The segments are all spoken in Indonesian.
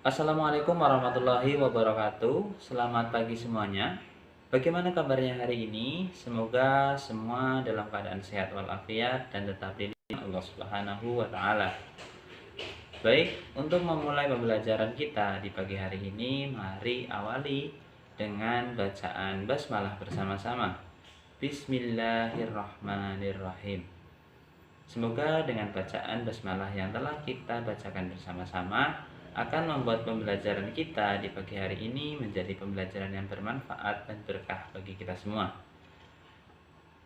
Assalamualaikum warahmatullahi wabarakatuh. Selamat pagi semuanya. Bagaimana kabarnya hari ini? Semoga semua dalam keadaan sehat walafiat dan tetap dilindungi Allah Subhanahu wa taala. Baik, untuk memulai pembelajaran kita di pagi hari ini, mari awali dengan bacaan basmalah bersama-sama. Bismillahirrahmanirrahim. Semoga dengan bacaan basmalah yang telah kita bacakan bersama-sama akan membuat pembelajaran kita di pagi hari ini menjadi pembelajaran yang bermanfaat dan berkah bagi kita semua.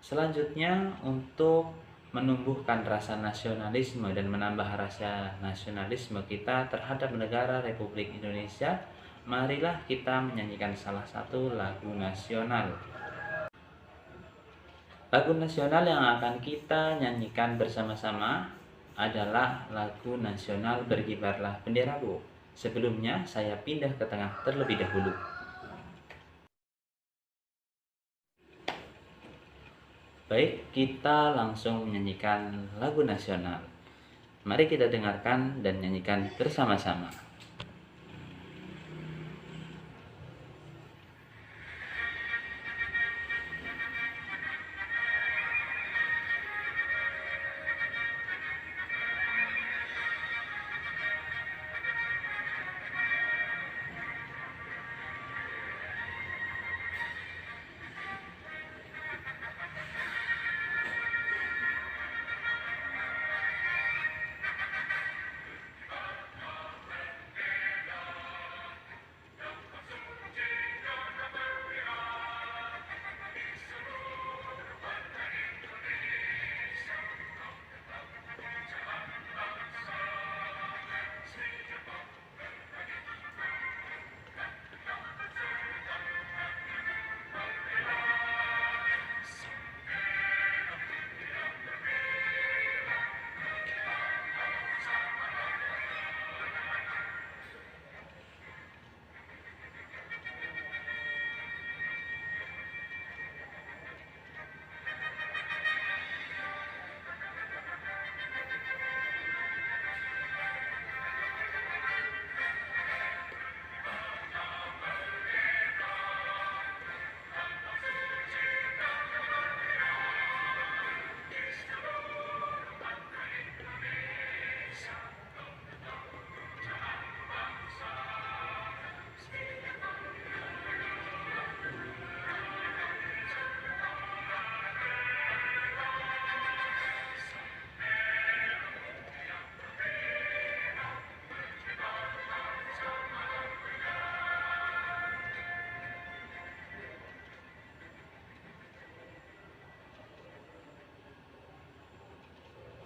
Selanjutnya, untuk menumbuhkan rasa nasionalisme dan menambah rasa nasionalisme kita terhadap negara Republik Indonesia, marilah kita menyanyikan salah satu lagu nasional. Lagu nasional yang akan kita nyanyikan bersama-sama adalah lagu nasional Berkibarlah Benderaku. Sebelumnya saya pindah ke tengah terlebih dahulu. Baik, kita langsung menyanyikan lagu nasional. Mari kita dengarkan dan nyanyikan bersama-sama.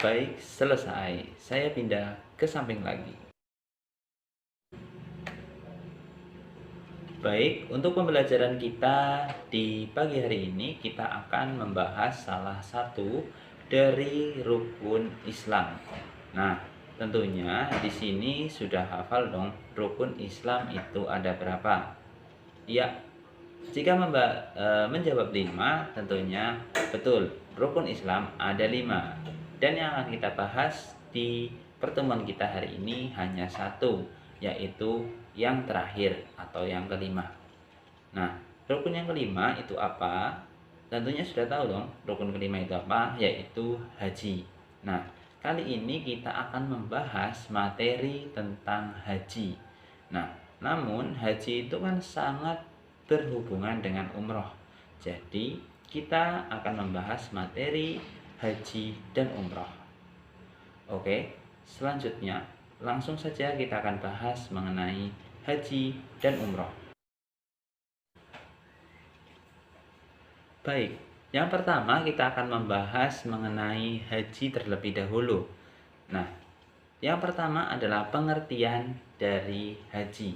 Baik, selesai. Saya pindah ke samping lagi. Baik, untuk pembelajaran kita di pagi hari ini, kita akan membahas salah satu dari rukun Islam. Nah, tentunya di sini sudah hafal dong, rukun Islam itu ada berapa? Ya, jika menjawab 5, tentunya betul, rukun Islam ada 5. Dan yang akan kita bahas di pertemuan kita hari ini hanya satu, yaitu yang terakhir atau yang kelima. Nah, rukun yang kelima itu apa? Tentunya sudah tahu dong, rukun kelima itu apa? Yaitu haji. Nah, kali ini kita akan membahas materi tentang haji. Nah, namun haji itu kan sangat berhubungan dengan umroh. Jadi, kita akan membahas materi haji dan umroh. Oke, selanjutnya langsung saja kita akan bahas mengenai haji dan umroh. Baik, yang pertama kita akan membahas mengenai haji terlebih dahulu. Nah, yang pertama adalah pengertian dari haji.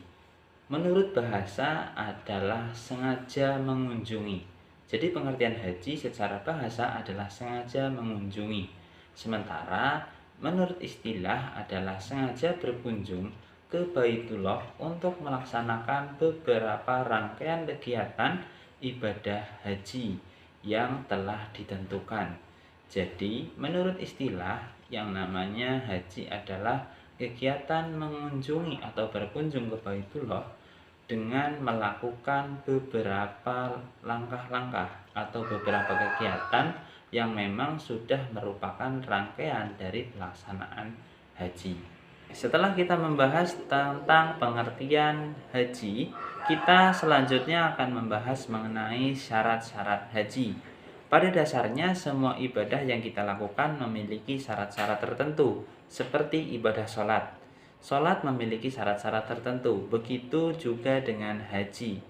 Menurut bahasa adalah sengaja mengunjungi. Jadi pengertian haji secara bahasa adalah sengaja mengunjungi. Sementara menurut istilah adalah sengaja berkunjung ke Baitullah untuk melaksanakan beberapa rangkaian kegiatan ibadah haji yang telah ditentukan. Jadi menurut istilah yang namanya haji adalah kegiatan mengunjungi atau berkunjung ke Baitullah dengan melakukan beberapa langkah-langkah atau beberapa kegiatan yang memang sudah merupakan rangkaian dari pelaksanaan haji. Setelah kita membahas tentang pengertian haji, kita selanjutnya akan membahas mengenai syarat-syarat haji. Pada dasarnya, semua ibadah yang kita lakukan memiliki syarat-syarat tertentu, seperti ibadah sholat. Sholat memiliki syarat-syarat tertentu, begitu juga dengan haji.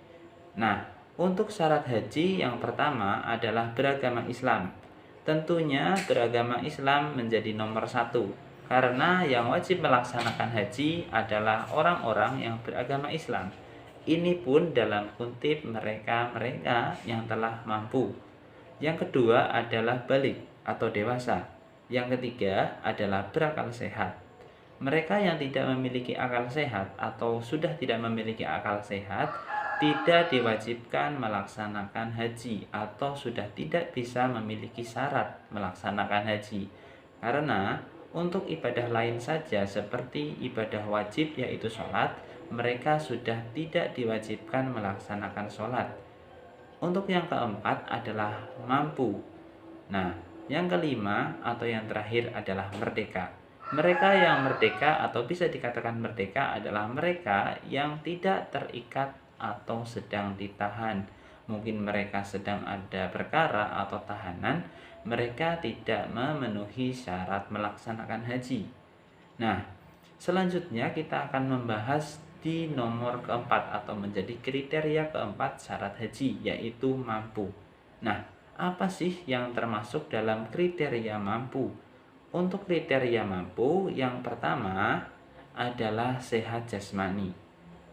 Nah, untuk syarat haji yang pertama adalah beragama Islam. Tentunya beragama Islam menjadi nomor satu, karena yang wajib melaksanakan haji adalah orang-orang yang beragama Islam. Ini pun dalam kutip mereka-mereka yang telah mampu. Yang kedua adalah balik atau dewasa. Yang ketiga adalah berakal sehat. Mereka yang tidak memiliki akal sehat atau sudah tidak memiliki akal sehat tidak diwajibkan melaksanakan haji atau sudah tidak bisa memiliki syarat melaksanakan haji. Karena untuk ibadah lain saja seperti ibadah wajib yaitu sholat, mereka sudah tidak diwajibkan melaksanakan sholat. Untuk yang keempat adalah mampu. Nah, yang kelima atau yang terakhir adalah merdeka. Mereka yang merdeka atau bisa dikatakan merdeka adalah mereka yang tidak terikat atau sedang ditahan. Mungkin mereka sedang ada perkara atau tahanan, mereka tidak memenuhi syarat melaksanakan haji. Nah, selanjutnya kita akan membahas di nomor keempat atau menjadi kriteria keempat syarat haji, yaitu mampu. Nah, apa sih yang termasuk dalam kriteria mampu? Untuk kriteria mampu, yang pertama adalah sehat jasmani.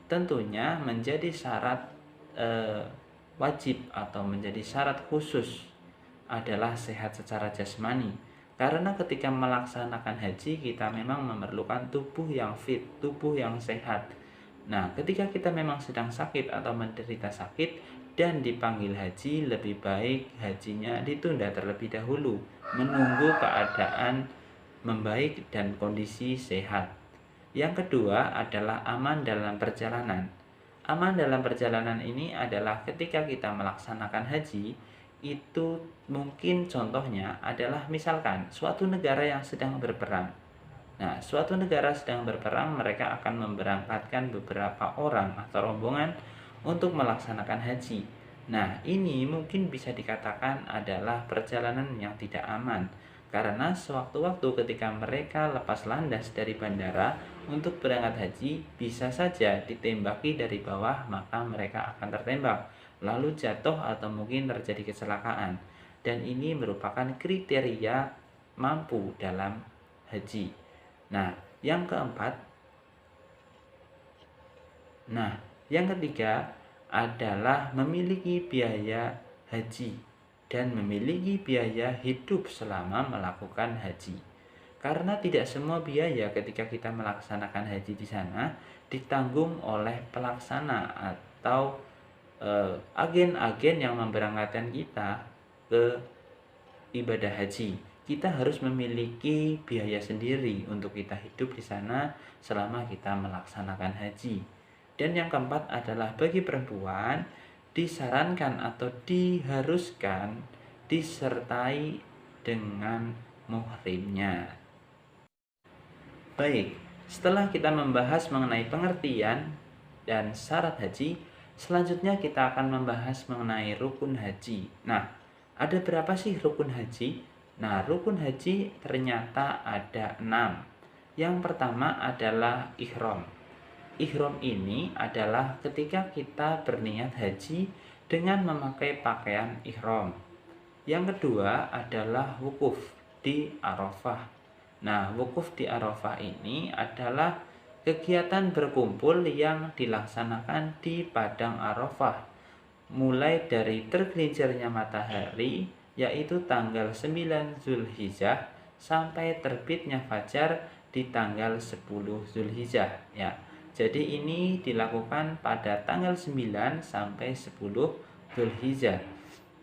Tentunya menjadi syarat wajib atau menjadi syarat khusus adalah sehat secara jasmani. Karena ketika melaksanakan haji kita memang memerlukan tubuh yang fit, tubuh yang sehat. Nah, ketika kita memang sedang sakit atau menderita sakit dan dipanggil haji, lebih baik hajinya ditunda terlebih dahulu, menunggu keadaan membaik dan kondisi sehat. Yang kedua adalah aman dalam perjalanan. Aman dalam perjalanan ini adalah ketika kita melaksanakan haji, itu mungkin contohnya adalah misalkan suatu negara yang sedang berperang. Nah, suatu negara sedang berperang, mereka akan memberangkatkan beberapa orang atau rombongan untuk melaksanakan haji. Nah, ini mungkin bisa dikatakan adalah perjalanan yang tidak aman, karena sewaktu-waktu ketika mereka lepas landas dari bandara untuk berangkat haji, bisa saja ditembaki dari bawah, maka mereka akan tertembak, lalu jatuh atau mungkin terjadi kecelakaan. Dan ini merupakan kriteria mampu dalam haji. Nah, yang keempat, yang ketiga adalah memiliki biaya haji dan memiliki biaya hidup selama melakukan haji. Karena tidak semua biaya ketika kita melaksanakan haji di sana ditanggung oleh pelaksana atau agen-agen yang memberangkatkan kita ke ibadah haji. Kita harus memiliki biaya sendiri untuk kita hidup di sana selama kita melaksanakan haji. Dan yang keempat adalah bagi perempuan disarankan atau diharuskan disertai dengan muhrimnya. Baik, setelah kita membahas mengenai pengertian dan syarat haji, selanjutnya kita akan membahas mengenai rukun haji. Nah, ada berapa sih rukun haji? Nah, rukun haji ternyata ada 6. Yang pertama adalah ihram. Ihram ini adalah ketika kita berniat haji dengan memakai pakaian ihram. Yang kedua adalah wukuf di Arafah. Nah, wukuf di Arafah ini adalah kegiatan berkumpul yang dilaksanakan di padang Arafah, mulai dari tergelincirnya matahari, yaitu tanggal 9 Zulhijjah, sampai terbitnya fajar di tanggal 10 Zulhijjah. Ya, jadi ini dilakukan pada tanggal 9 sampai 10 Zulhijjah.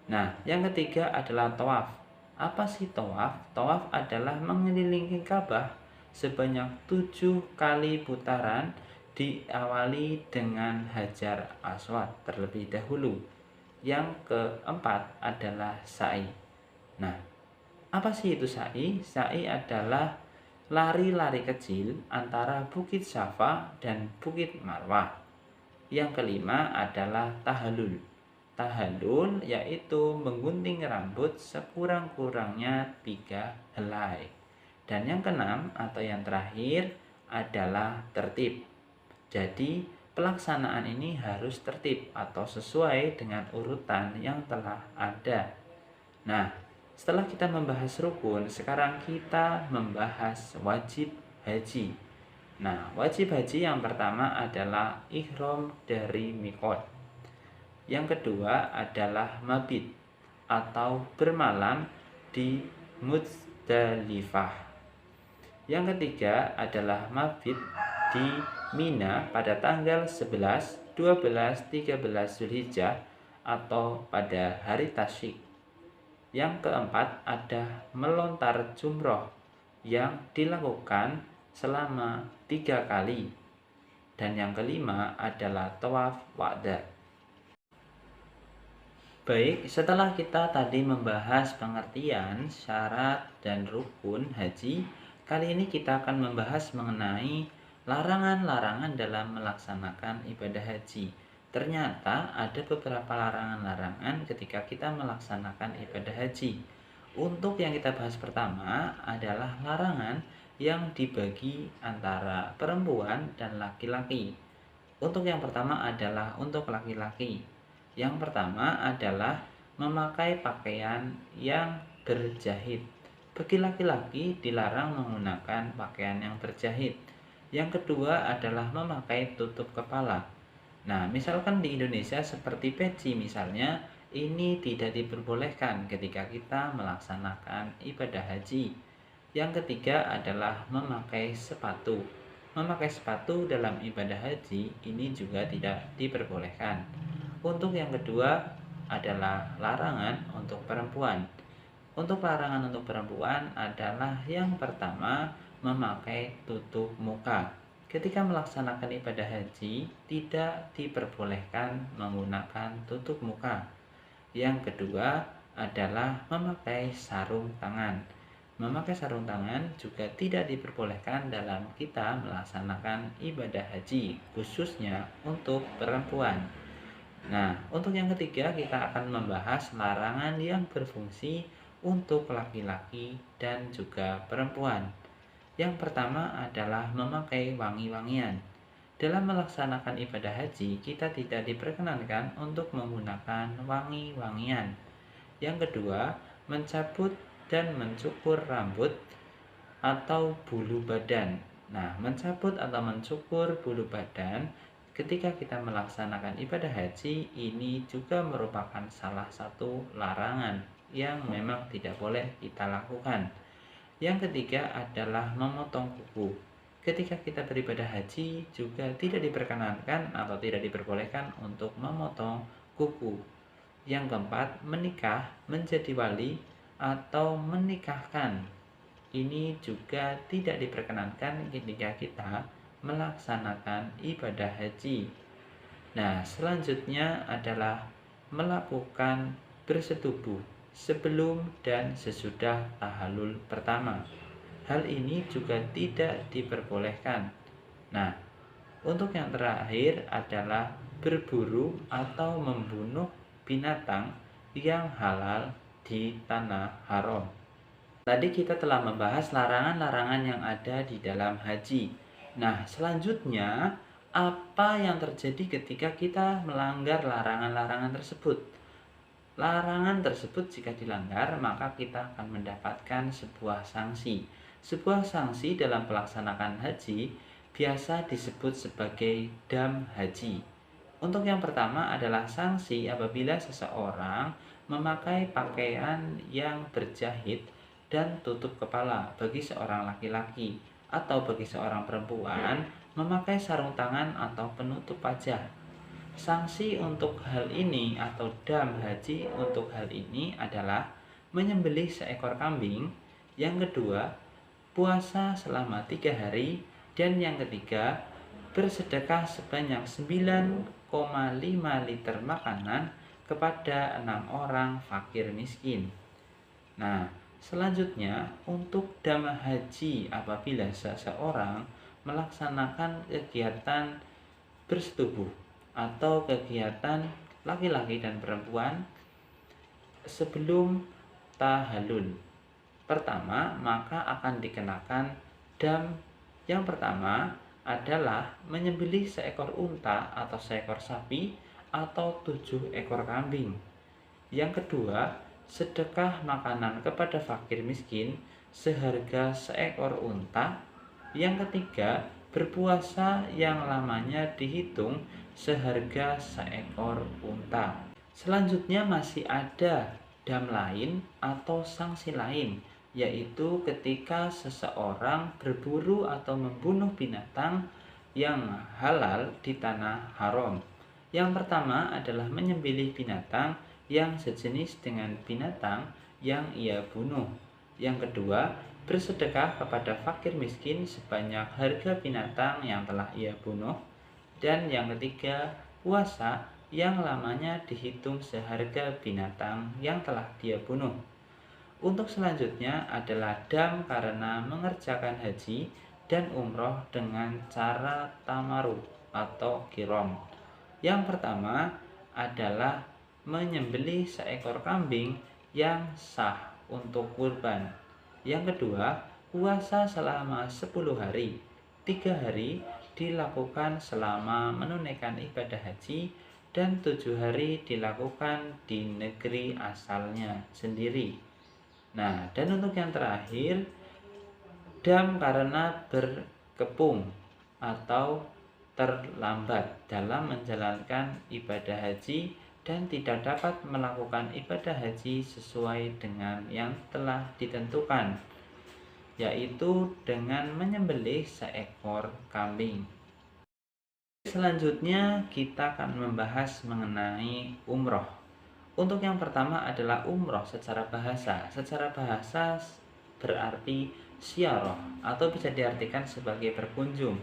Nah, yang ketiga adalah tawaf. Apa sih tawaf? Tawaf adalah mengelilingi Ka'bah sebanyak 7 kali putaran, diawali dengan Hajar Aswad terlebih dahulu. Yang keempat adalah sa'i. Nah, apa sih itu sa'i? Sa'i adalah lari-lari kecil antara Bukit Safa dan Bukit Marwah. Yang kelima adalah tahallul. Tahallul yaitu menggunting rambut sekurang-kurangnya 3 helai. Dan yang keenam atau yang terakhir adalah tertib. Jadi pelaksanaan ini harus tertib atau sesuai dengan urutan yang telah ada. Nah, setelah kita membahas rukun, sekarang kita membahas wajib haji. Nah, wajib haji yang pertama adalah ihram dari miqat. Yang kedua adalah mabit atau bermalam di Muzdalifah. Yang ketiga adalah mabit di Mina pada tanggal 11, 12, 13 Zulhijjah atau pada hari tasyrik. Yang keempat ada melontar jumroh yang dilakukan selama 3 kali. Dan yang kelima adalah tawaf wada. Baik, setelah kita tadi membahas pengertian, syarat, dan rukun haji, kali ini kita akan membahas mengenai larangan-larangan dalam melaksanakan ibadah haji. Ternyata ada beberapa larangan-larangan ketika kita melaksanakan ibadah haji. Untuk yang kita bahas pertama adalah larangan yang dibagi antara perempuan dan laki-laki. Untuk yang pertama adalah untuk laki-laki. Yang pertama adalah memakai pakaian yang berjahit. Bagi laki-laki dilarang menggunakan pakaian yang berjahit. Yang kedua adalah memakai tutup kepala. Nah, misalkan di Indonesia seperti peci misalnya, ini tidak diperbolehkan ketika kita melaksanakan ibadah haji. Yang ketiga adalah memakai sepatu. Memakai sepatu dalam ibadah haji ini juga tidak diperbolehkan. Untuk yang kedua adalah larangan untuk perempuan. Untuk larangan untuk perempuan adalah yang pertama memakai tutup muka. Ketika melaksanakan ibadah haji tidak diperbolehkan menggunakan tutup muka. Yang kedua adalah memakai sarung tangan. Memakai sarung tangan juga tidak diperbolehkan dalam kita melaksanakan ibadah haji, khususnya untuk perempuan. Nah, untuk yang ketiga kita akan membahas larangan yang berfungsi untuk laki-laki dan juga perempuan. Yang pertama adalah memakai wangi-wangian. Dalam melaksanakan ibadah haji, kita tidak diperkenankan untuk menggunakan wangi-wangian. Yang kedua, mencabut dan mencukur rambut atau bulu badan. Nah, mencabut atau mencukur bulu badan ketika kita melaksanakan ibadah haji ini juga merupakan salah satu larangan yang memang tidak boleh kita lakukan. Yang ketiga adalah memotong kuku. Ketika kita beribadah haji juga tidak diperkenankan atau tidak diperbolehkan untuk memotong kuku. Yang keempat, menikah, menjadi wali atau menikahkan. Ini juga tidak diperkenankan ketika kita melaksanakan ibadah haji. Nah, selanjutnya adalah melakukan bersetubuh sebelum dan sesudah tahallul pertama. Hal ini juga tidak diperbolehkan. Nah, untuk yang terakhir adalah berburu atau membunuh binatang yang halal di tanah haram. Tadi kita telah membahas larangan-larangan yang ada di dalam haji. Nah, selanjutnya apa yang terjadi ketika kita melanggar larangan-larangan tersebut? Larangan tersebut jika dilanggar, maka kita akan mendapatkan sebuah sanksi. Sebuah sanksi dalam pelaksanaan haji biasa disebut sebagai dam haji. Untuk yang pertama adalah sanksi apabila seseorang memakai pakaian yang berjahit dan tutup kepala bagi seorang laki-laki, atau bagi seorang perempuan memakai sarung tangan atau penutup wajah. Sanksi untuk hal ini atau dam haji untuk hal ini adalah menyembelih seekor kambing. Yang kedua, puasa selama 3 hari, dan yang ketiga, bersedekah sebanyak 9,5 liter makanan kepada 6 orang fakir miskin. Nah, selanjutnya untuk dam haji apabila seseorang melaksanakan kegiatan bersetubuh atau kegiatan laki-laki dan perempuan sebelum tahallul. Pertama, maka akan dikenakan dam. Yang pertama adalah menyembelih seekor unta atau seekor sapi atau 7 ekor kambing. Yang kedua, sedekah makanan kepada fakir miskin seharga seekor unta. Yang ketiga, berpuasa yang lamanya dihitung seharga seekor unta. Selanjutnya masih ada dam lain atau sanksi lain, yaitu ketika seseorang berburu atau membunuh binatang yang halal di tanah haram. Yang pertama adalah menyembelih binatang yang sejenis dengan binatang yang ia bunuh. Yang kedua, bersedekah kepada fakir miskin sebanyak harga binatang yang telah ia bunuh. Dan yang ketiga, puasa yang lamanya dihitung seharga binatang yang telah dia bunuh. Untuk selanjutnya adalah dam karena mengerjakan haji dan umroh dengan cara tamaru atau kirom. Yang pertama adalah menyembelih seekor kambing yang sah untuk kurban. Yang kedua, puasa selama 10 hari. 3 hari dilakukan selama menunaikan ibadah haji, dan 7 hari dilakukan di negeri asalnya sendiri. Nah, dan untuk yang terakhir, dam karena berkepung atau terlambat dalam menjalankan ibadah haji dan tidak dapat melakukan ibadah haji sesuai dengan yang telah ditentukan, yaitu dengan menyembelih seekor kambing. Selanjutnya kita akan membahas mengenai umroh. Untuk yang pertama adalah umroh secara bahasa. Secara bahasa berarti ziarah atau bisa diartikan sebagai berkunjung.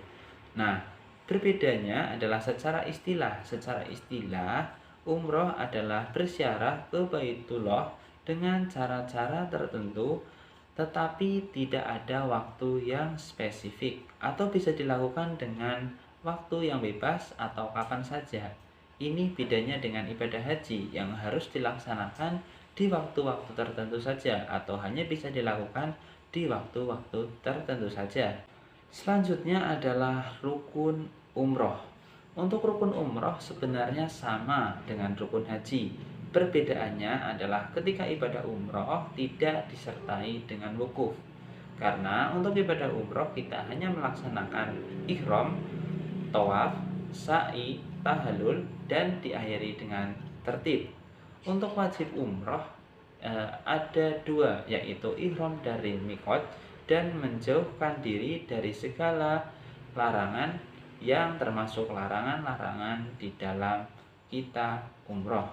Nah, berbedanya adalah secara istilah. Secara istilah, umroh adalah berziarah ke Baitullah dengan cara-cara tertentu, tetapi tidak ada waktu yang spesifik, atau bisa dilakukan dengan waktu yang bebas atau kapan saja. Ini bedanya dengan ibadah haji yang harus dilaksanakan di waktu-waktu tertentu saja atau hanya bisa dilakukan di waktu-waktu tertentu saja. Selanjutnya adalah rukun umroh. Untuk rukun umroh sebenarnya sama dengan rukun haji. Perbedaannya adalah ketika ibadah umroh tidak disertai dengan wukuf. Karena untuk ibadah umroh kita hanya melaksanakan ihram, tawaf, sa'i, tahallul, dan diakhiri dengan tertib. Untuk wajib umroh ada 2, yaitu ihram dari miqat dan menjauhkan diri dari segala larangan yang termasuk larangan-larangan di dalam kita umroh.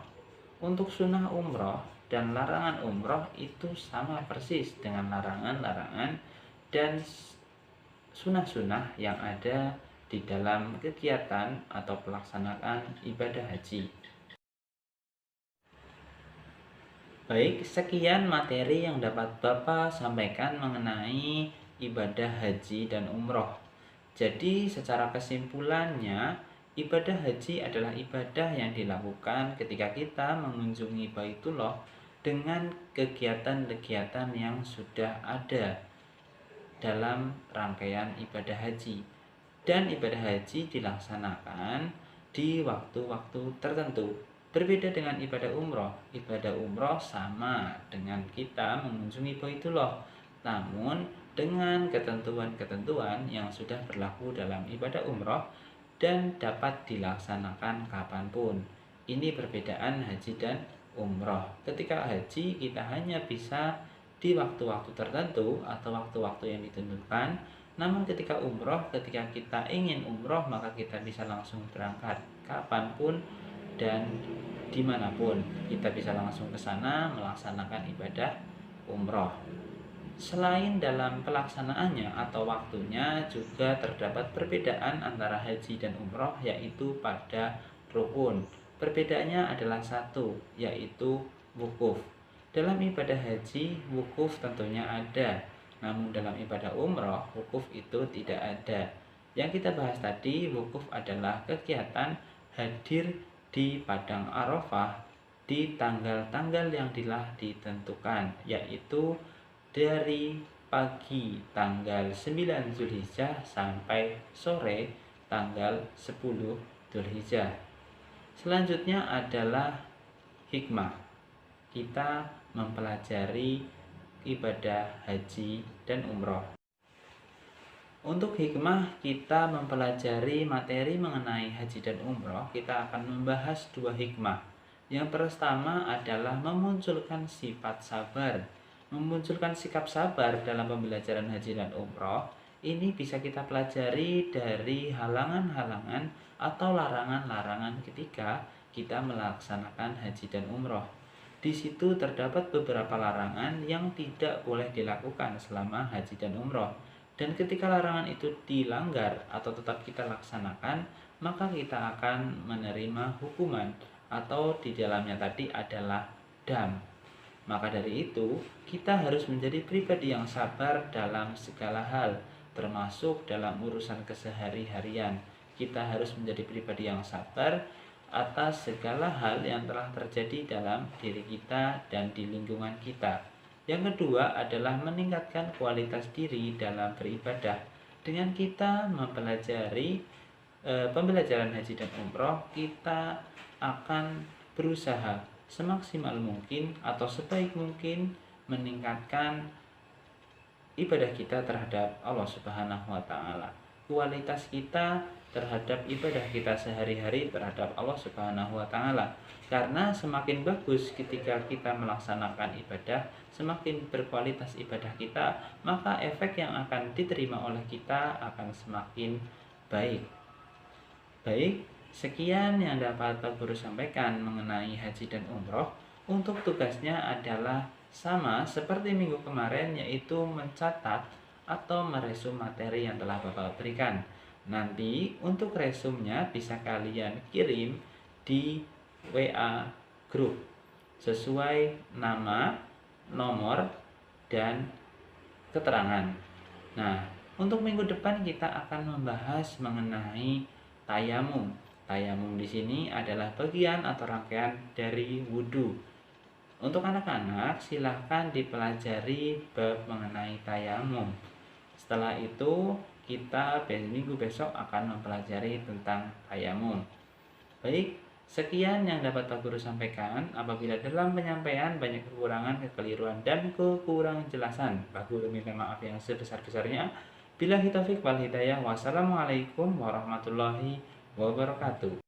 Untuk sunnah umroh dan larangan umroh itu sama persis dengan larangan-larangan dan sunnah-sunnah yang ada di dalam kegiatan atau pelaksanaan ibadah haji. Baik, sekian materi yang dapat Bapak sampaikan mengenai ibadah haji dan umroh. Jadi secara kesimpulannya, ibadah haji adalah ibadah yang dilakukan ketika kita mengunjungi Baitullah dengan kegiatan-kegiatan yang sudah ada dalam rangkaian ibadah haji. Dan ibadah haji dilaksanakan di waktu-waktu tertentu. Berbeda dengan ibadah umroh. Ibadah umroh sama dengan kita mengunjungi Baitullah, namun dengan ketentuan-ketentuan yang sudah berlaku dalam ibadah umroh dan dapat dilaksanakan kapanpun. Ini perbedaan haji dan umroh. Ketika haji kita hanya bisa di waktu-waktu tertentu atau waktu-waktu yang ditentukan. Namun ketika umroh, ketika kita ingin umroh, maka kita bisa langsung berangkat kapanpun dan dimanapun. Kita bisa langsung ke sana melaksanakan ibadah umroh. Selain dalam pelaksanaannya atau waktunya, juga terdapat perbedaan antara haji dan umroh, yaitu pada rukun. Perbedaannya adalah satu, yaitu wukuf. Dalam ibadah haji, wukuf tentunya ada, namun dalam ibadah umroh, wukuf itu tidak ada. Yang kita bahas tadi, wukuf adalah kegiatan hadir di Padang Arafah di tanggal-tanggal yang telah ditentukan, yaitu dari pagi tanggal 9 Zulhijjah sampai sore tanggal 10 Zulhijjah. Selanjutnya adalah hikmah. Kita mempelajari ibadah haji dan umroh. Untuk hikmah kita mempelajari materi mengenai haji dan umroh, kita akan membahas dua hikmah. Yang pertama adalah memunculkan sifat sabar. Memunculkan sikap sabar dalam pembelajaran haji dan umroh, ini bisa kita pelajari dari halangan-halangan atau larangan-larangan ketika kita melaksanakan haji dan umroh. Di situ terdapat beberapa larangan yang tidak boleh dilakukan selama haji dan umroh. Dan ketika larangan itu dilanggar atau tetap kita laksanakan, maka kita akan menerima hukuman, atau di dalamnya tadi adalah dam. Maka dari itu, kita harus menjadi pribadi yang sabar dalam segala hal, termasuk dalam urusan kesehari-harian. Kita harus menjadi pribadi yang sabar atas segala hal yang telah terjadi dalam diri kita dan di lingkungan kita. Yang kedua adalah meningkatkan kualitas diri dalam beribadah. Dengan kita mempelajari pembelajaran haji dan umroh, kita akan berusaha semaksimal mungkin atau sebaik mungkin meningkatkan ibadah kita terhadap Allah Subhanahu wa taala. Kualitas kita terhadap ibadah kita sehari-hari terhadap Allah Subhanahu wa taala. Karena semakin bagus ketika kita melaksanakan ibadah, semakin berkualitas ibadah kita, maka efek yang akan diterima oleh kita akan semakin baik. Baik, sekian yang dapat Pak Guru sampaikan mengenai haji dan umroh. Untuk tugasnya adalah sama seperti minggu kemarin, yaitu mencatat atau meresum materi yang telah Bapak berikan. Nanti untuk resumnya bisa kalian kirim di WA grup sesuai nama, nomor, dan keterangan. Nah, untuk minggu depan kita akan membahas mengenai tayamum. Tayamum di sini adalah bagian atau rangkaian dari wudhu. Untuk anak-anak silahkan dipelajari bab mengenai tayamum. Setelah itu kita minggu besok akan mempelajari tentang tayamum. Baik, sekian yang dapat Pak Guru sampaikan. Apabila dalam penyampaian banyak kekurangan, kekeliruan, dan kekurangan jelasan, Pak Guru minta maaf yang sebesar-besarnya. Billahi taufik wal hidayah. Wassalamualaikum warahmatullahi wabarakatuh.